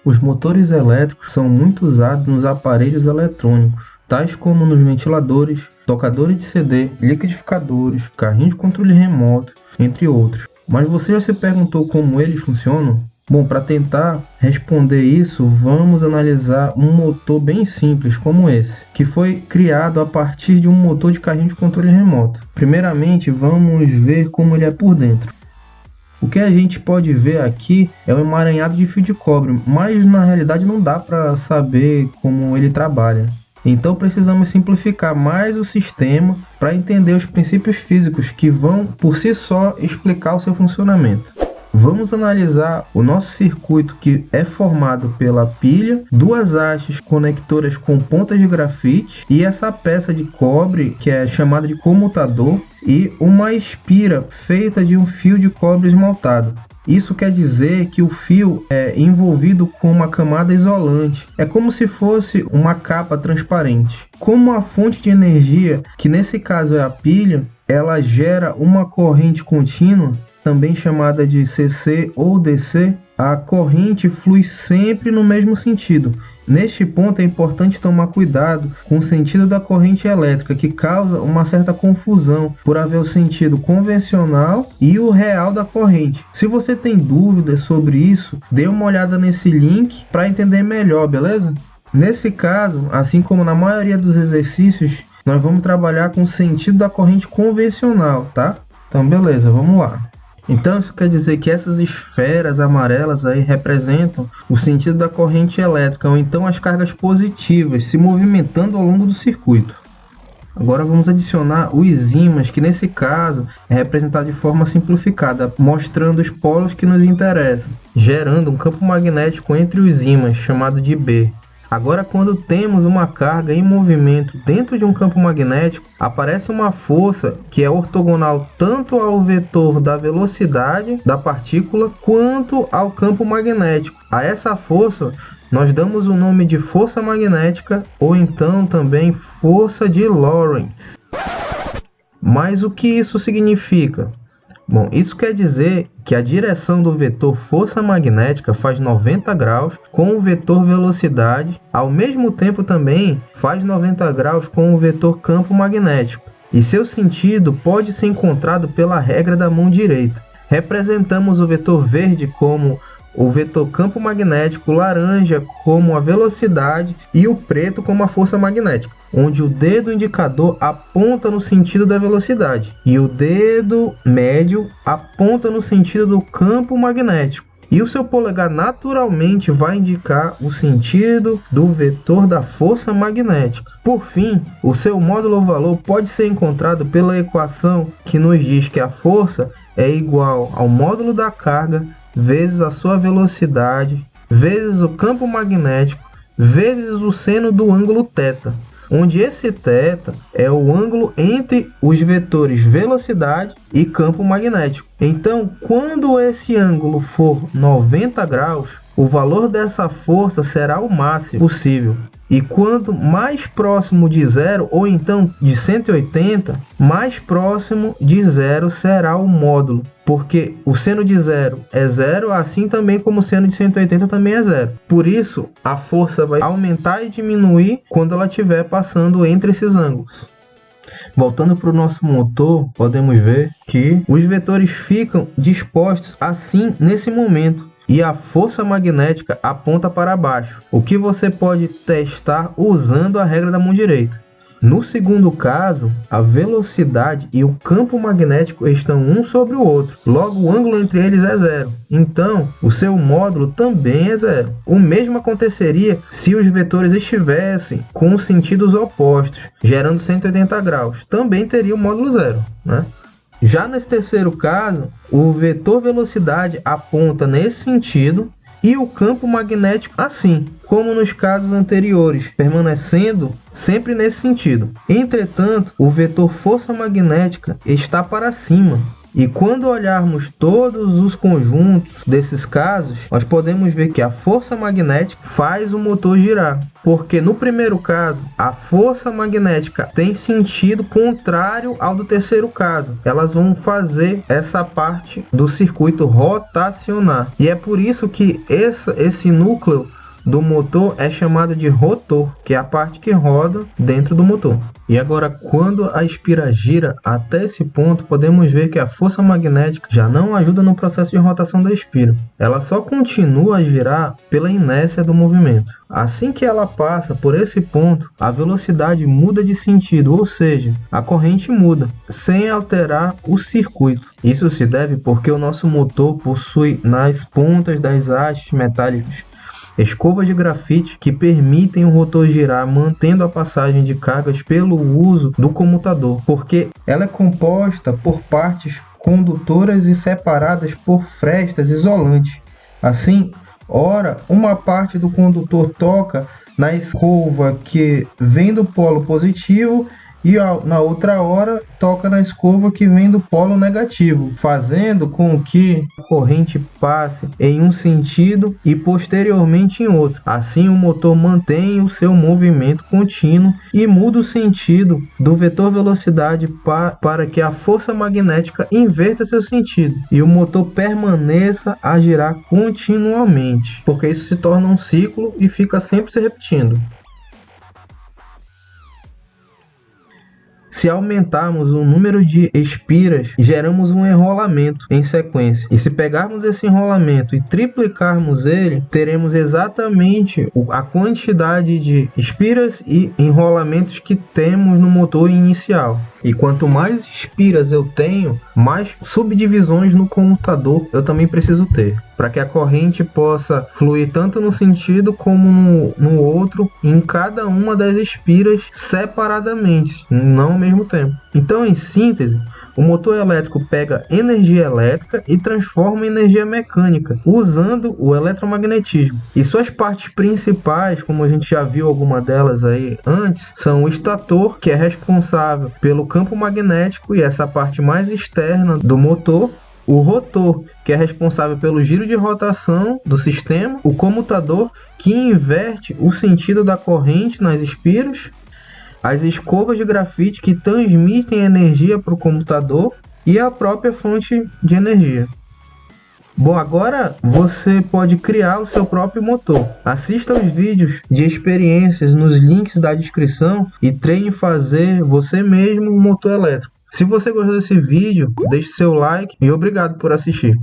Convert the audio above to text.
Os motores elétricos são muito usados nos aparelhos eletrônicos, tais como nos ventiladores, tocadores de CD, liquidificadores, carrinhos de controle remoto, entre outros. Mas você já se perguntou como eles funcionam? Bom, para tentar responder isso, vamos analisar um motor bem simples como esse, que foi criado a partir de um motor de carrinho de controle remoto. Primeiramente, vamos ver como ele é por dentro. O que a gente pode ver aqui é um emaranhado de fio de cobre, mas na realidade não dá para saber como ele trabalha. Então precisamos simplificar mais o sistema para entender os princípios físicos que vão por si só explicar o seu funcionamento. Vamos analisar o nosso circuito, que é formado pela pilha, duas hastes conectoras com pontas de grafite e essa peça de cobre que é chamada de comutador e uma espira feita de um fio de cobre esmaltado. Isso quer dizer que o fio é envolvido com uma camada isolante. É como se fosse uma capa transparente. Como a fonte de energia, que nesse caso é a pilha, ela gera uma corrente contínua, também chamada de CC ou DC, a corrente flui sempre no mesmo sentido. Neste ponto é importante tomar cuidado com o sentido da corrente elétrica, que causa uma certa confusão por haver o sentido convencional e o real da corrente. Se você tem dúvidas sobre isso, dê uma olhada nesse link para entender melhor, beleza? Nesse caso, assim como na maioria dos exercícios, nós vamos trabalhar com o sentido da corrente convencional, tá? Então beleza, vamos lá. Então isso quer dizer que essas esferas amarelas aí representam o sentido da corrente elétrica, ou então as cargas positivas se movimentando ao longo do circuito. Agora vamos adicionar os ímãs, que nesse caso é representado de forma simplificada, mostrando os polos que nos interessam, gerando um campo magnético entre os ímãs, chamado de B. Agora, quando temos uma carga em movimento dentro de um campo magnético, aparece uma força que é ortogonal tanto ao vetor da velocidade da partícula quanto ao campo magnético. A essa força nós damos o nome de força magnética ou então também força de Lorentz. Mas o que isso significa? Bom, isso quer dizer que a direção do vetor força magnética faz 90 graus com o vetor velocidade, ao mesmo tempo também faz 90 graus com o vetor campo magnético, e seu sentido pode ser encontrado pela regra da mão direita. Representamos o vetor verde como o vetor campo magnético, o laranja como a velocidade e o preto como a força magnética, onde o dedo indicador aponta no sentido da velocidade e o dedo médio aponta no sentido do campo magnético. E o seu polegar naturalmente vai indicar o sentido do vetor da força magnética. Por fim, o seu módulo ou valor pode ser encontrado pela equação que nos diz que a força é igual ao módulo da carga vezes a sua velocidade, vezes o campo magnético, vezes o seno do ângulo θ, onde esse θ é o ângulo entre os vetores velocidade e campo magnético. Então, quando esse ângulo for 90 graus, o valor dessa força será o máximo possível. E quanto mais próximo de zero, ou então de 180, mais próximo de zero será o módulo. Porque o seno de zero é zero, assim também como o seno de 180 também é zero. Por isso, a força vai aumentar e diminuir quando ela estiver passando entre esses ângulos. Voltando para o nosso motor, podemos ver que os vetores ficam dispostos assim nesse momento. E a força magnética aponta para baixo, o que você pode testar usando a regra da mão direita. No segundo caso, a velocidade e o campo magnético estão um sobre o outro, logo o ângulo entre eles é zero. Então, o seu módulo também é zero. O mesmo aconteceria se os vetores estivessem com sentidos opostos, gerando 180 graus. Também teria o módulo zero, né? Já nesse terceiro caso, o vetor velocidade aponta nesse sentido e o campo magnético assim, como nos casos anteriores, permanecendo sempre nesse sentido. Entretanto, o vetor força magnética está para cima. E quando olharmos todos os conjuntos desses casos, nós podemos ver que a força magnética faz o motor girar. Porque no primeiro caso, a força magnética tem sentido contrário ao do terceiro caso. Elas vão fazer essa parte do circuito rotacionar. E é por isso que esse núcleo do motor é chamada de rotor, que é a parte que roda dentro do motor. E agora, quando a espira gira até esse ponto, podemos ver que a força magnética já não ajuda no processo de rotação da espira. Ela só continua a girar pela inércia do movimento. Assim que ela passa por esse ponto, a velocidade muda de sentido, ou seja, a corrente muda, sem alterar o circuito. Isso se deve porque o nosso motor possui nas pontas das hastes metálicas escovas de grafite que permitem o rotor girar, mantendo a passagem de cargas pelo uso do comutador, porque ela é composta por partes condutoras e separadas por frestas isolantes. Assim, ora, uma parte do condutor toca na escova que vem do polo positivo e na outra hora toca na escova que vem do polo negativo, fazendo com que a corrente passe em um sentido e posteriormente em outro. Assim, o motor mantém o seu movimento contínuo e muda o sentido do vetor velocidade para que a força magnética inverta seu sentido e o motor permaneça a girar continuamente, porque isso se torna um ciclo e fica sempre se repetindo. Se aumentarmos o número de espiras, geramos um enrolamento em sequência. E se pegarmos esse enrolamento e triplicarmos ele, teremos exatamente a quantidade de espiras e enrolamentos que temos no motor inicial. E quanto mais espiras eu tenho, mais subdivisões no comutador eu também preciso ter, para que a corrente possa fluir tanto no sentido como no outro, em cada uma das espiras separadamente, não ao mesmo tempo. Então, em síntese, o motor elétrico pega energia elétrica e transforma em energia mecânica, usando o eletromagnetismo. E suas partes principais, como a gente já viu alguma delas aí antes, são o estator, que é responsável pelo campo magnético e essa parte mais externa do motor, o rotor, que é responsável pelo giro de rotação do sistema, o comutador, que inverte o sentido da corrente nas espiras, as escovas de grafite, que transmitem energia para o computador, e a própria fonte de energia. Bom, agora você pode criar o seu próprio motor. Assista aos vídeos de experiências nos links da descrição e treine fazer você mesmo um motor elétrico. Se você gostou desse vídeo, deixe seu like e obrigado por assistir.